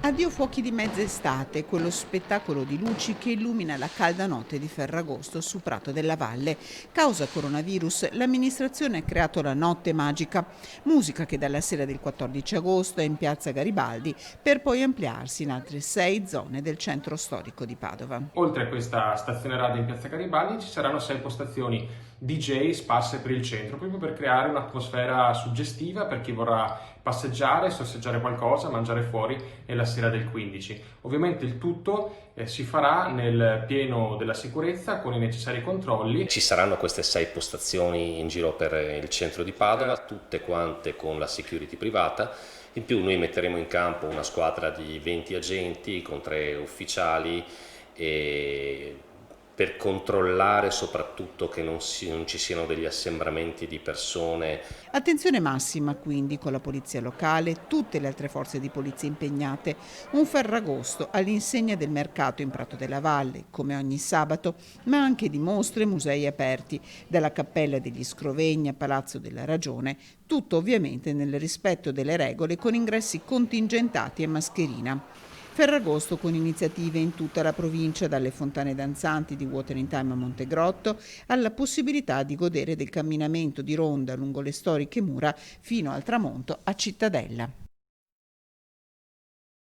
Addio fuochi di mezz'estate, quello spettacolo di luci che illumina la calda notte di Ferragosto su Prato della Valle. Causa coronavirus, l'amministrazione ha creato la Notte Magica, musica che dalla sera del 14 agosto è in piazza Garibaldi per poi ampliarsi in altre 6 zone del centro storico di Padova. Oltre a questa stazione radio in piazza Garibaldi ci saranno 6 postazioni DJ sparse per il centro, proprio per creare un'atmosfera suggestiva per chi vorrà passeggiare, sorseggiare qualcosa, mangiare fuori nella sera del 15. Ovviamente il tutto si farà nel pieno della sicurezza con i necessari controlli. Ci saranno queste 6 postazioni in giro per il centro di Padova, tutte quante con la security privata. In più noi metteremo in campo una squadra di 20 agenti con 3 ufficiali per controllare soprattutto che non ci siano degli assembramenti di persone. Attenzione massima quindi con la polizia locale, tutte le altre forze di polizia impegnate. Un Ferragosto all'insegna del mercato in Prato della Valle, come ogni sabato, ma anche di mostre e musei aperti, dalla Cappella degli Scrovegni a Palazzo della Ragione, tutto ovviamente nel rispetto delle regole con ingressi contingentati e mascherina. Ferragosto con iniziative in tutta la provincia, dalle fontane danzanti di Watering Time a Montegrotto alla possibilità di godere del camminamento di ronda lungo le storiche mura fino al tramonto a Cittadella.